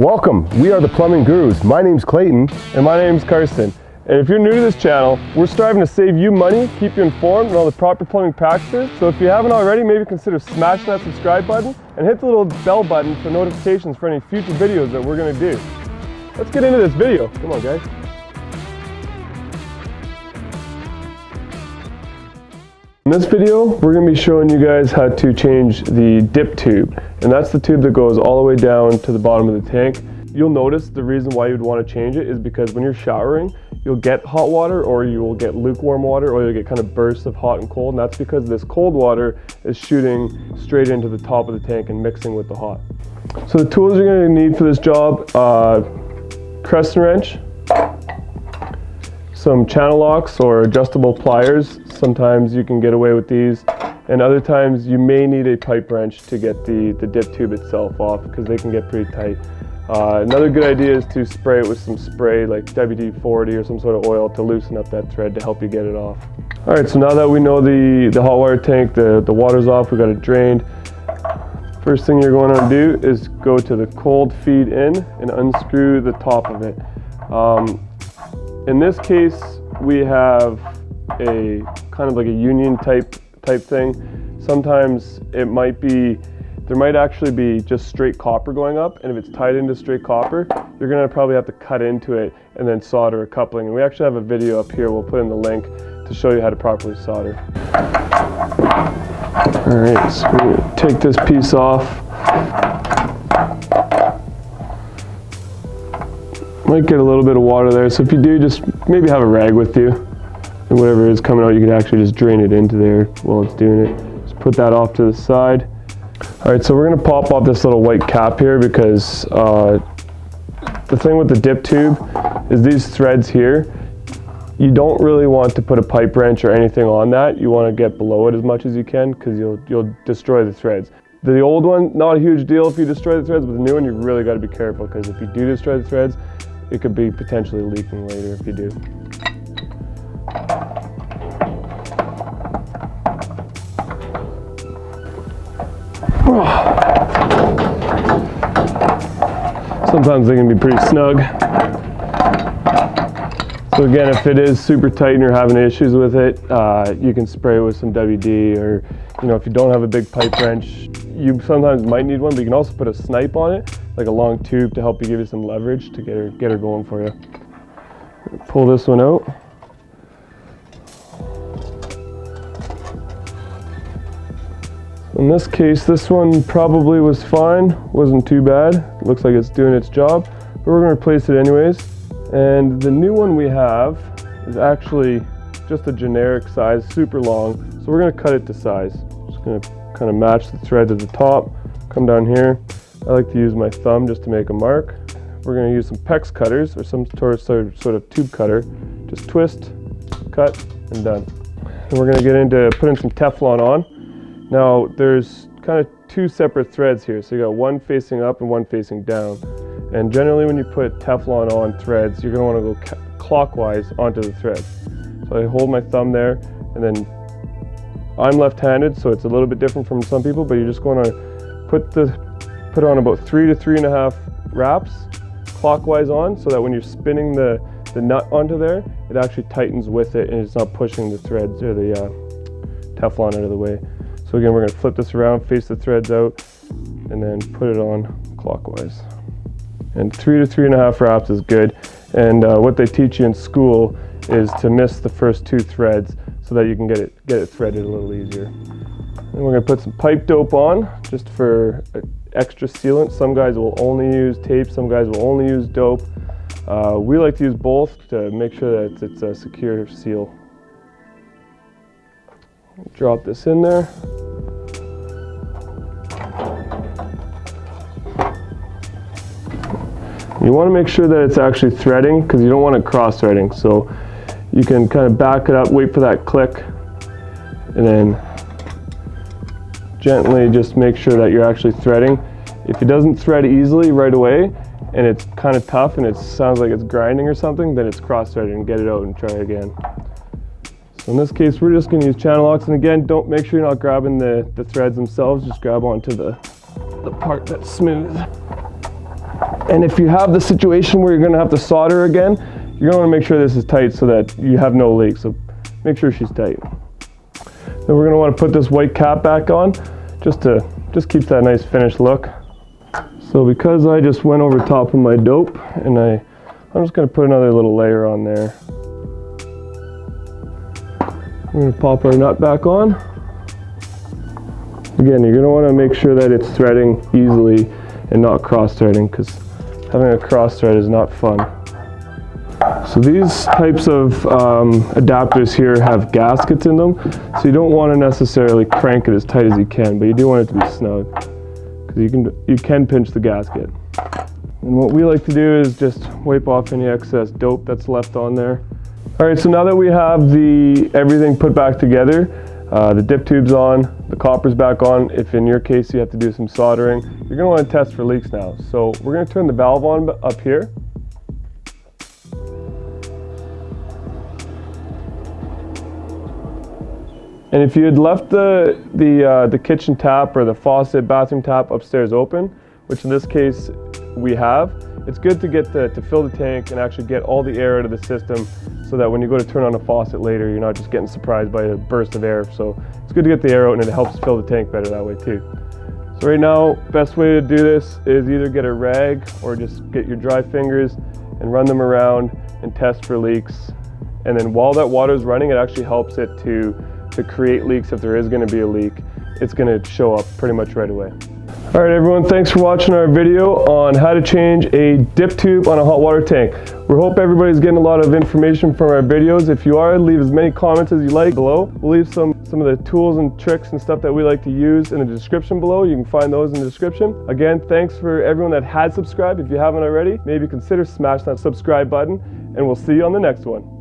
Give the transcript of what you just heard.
Welcome, we are the Plumbing Gurus. My name's Clayton. And my name's Karsten. And if you're new to this channel, we're striving to save you money, keep you informed on all the proper plumbing practices. So if you haven't already, maybe consider smashing that subscribe button and hit the little bell button for notifications for any future videos that we're going to do. Let's get into this video. Come on, guys. In this video, we're going to be showing you guys how to change the dip tube. And that's the tube that goes all the way down to the bottom of the tank. You'll notice the reason why you'd want to change it is because when you're showering, you'll get hot water or you will get lukewarm water or you'll get kind of bursts of hot and cold. And that's because this cold water is shooting straight into the top of the tank and mixing with the hot. So the tools you're going to need for this job, crescent wrench, some channel locks or adjustable pliers. Sometimes you can get away with these, and other times you may need a pipe wrench to get the dip tube itself off because they can get pretty tight. Another good idea is to spray it with some spray like WD-40 or some sort of oil to loosen up that thread to help you get it off. Alright, so now that we know the hot water tank, the water's off, we got it drained. First thing you're going to do is go to the cold feed in and unscrew the top of it. In this case, we have a kind of like a union type thing. Sometimes there might actually be just straight copper going up, and if it's tied into straight copper, you're gonna probably have to cut into it and then solder a coupling. And we actually have a video up here, we'll put in the link to show you how to properly solder. All right, so we're gonna take this piece off. Might get a little bit of water there, so if you do, just maybe have a rag with you. And whatever is coming out, you can actually just drain it into there while it's doing it. Just put that off to the side. All right, so we're gonna pop off this little white cap here because the thing with the dip tube is these threads here, you don't really want to put a pipe wrench or anything on that. You wanna get below it as much as you can because you'll destroy the threads. The old one, not a huge deal if you destroy the threads, but the new one, you really gotta be careful because if you do destroy the threads, it could be potentially leaking later if you do. Sometimes they can be pretty snug. So again, if it is super tight and you're having issues with it, you can spray it with some WD, or if you don't have a big pipe wrench, you sometimes might need one, but you can also put a snipe on it, like a long tube to help you give you some leverage to get her going for you. Pull this one out. In this case, this one probably was fine, wasn't too bad. Looks like it's doing its job, but we're gonna replace it anyways. And the new one we have is actually just a generic size, super long. So we're gonna cut it to size. Just gonna kind of match the threads at the top, come down here. I like to use my thumb just to make a mark. We're gonna use some PEX cutters or some sort of tube cutter. Just twist, cut, and done. And we're gonna get into putting some Teflon on. Now there's kind of two separate threads here. So you got one facing up and one facing down. And generally when you put Teflon on threads, you're gonna wanna go clockwise onto the thread. So I hold my thumb there, and then I'm left-handed, so it's a little bit different from some people, but you're just gonna put on about 3 to 3.5 wraps clockwise on, so that when you're spinning the nut onto there, it actually tightens with it and it's not pushing the threads or the Teflon out of the way. So again, we're gonna flip this around, face the threads out, and then put it on clockwise. And 3 to 3.5 wraps is good. And what they teach you in school is to miss the first 2 threads so that you can get it threaded a little easier. And we're gonna put some pipe dope on just for extra sealant. Some guys will only use tape, some guys will only use dope. We like to use both to make sure that it's a secure seal. Drop this in there. You want to make sure that it's actually threading because you don't want it cross-threading. So you can kind of back it up, wait for that click, and then gently just make sure that you're actually threading. If it doesn't thread easily right away and it's kind of tough and it sounds like it's grinding or something, then it's cross-threading. Get it out and try again. So in this case, we're just going to use channel locks. And again, don't make sure you're not grabbing the threads themselves. Just grab onto the part that's smooth. And if you have the situation where you're gonna have to solder again, you're gonna wanna make sure this is tight so that you have no leaks. So make sure she's tight. Then we're gonna wanna put this white cap back on just keeps that nice finished look. So because I just went over top of my dope, and I'm just gonna put another little layer on there. We're gonna pop our nut back on. Again, you're gonna wanna make sure that it's threading easily and not cross threading, because having a cross thread is not fun. So these types of adapters here have gaskets in them, so you don't want to necessarily crank it as tight as you can, but you do want it to be snug, because you can pinch the gasket. And what we like to do is just wipe off any excess dope that's left on there. All right, so now that we have everything put back together, the dip tube's on, the copper's back on. If in your case you have to do some soldering, you're going to want to test for leaks now. So we're going to turn the valve on up here. And if you had left the kitchen tap or the faucet bathroom tap upstairs open, which in this case we have, it's good to get to fill the tank and actually get all the air out of the system, so that when you go to turn on a faucet later, you're not just getting surprised by a burst of air. So it's good to get the air out, and it helps fill the tank better that way too. So right now, best way to do this is either get a rag or just get your dry fingers and run them around and test for leaks. And then while that water is running, it actually helps it to create leaks. If there is going to be a leak, it's going to show up pretty much right away. All right, everyone, thanks for watching our video on how to change a dip tube on a hot water tank. We hope everybody's getting a lot of information from our videos. If you are, leave as many comments as you like below. We'll leave some of the tools and tricks and stuff that we like to use in the description below. You can find those in the description. Again, thanks for everyone that has subscribed. If you haven't already, maybe consider smashing that subscribe button, and we'll see you on the next one.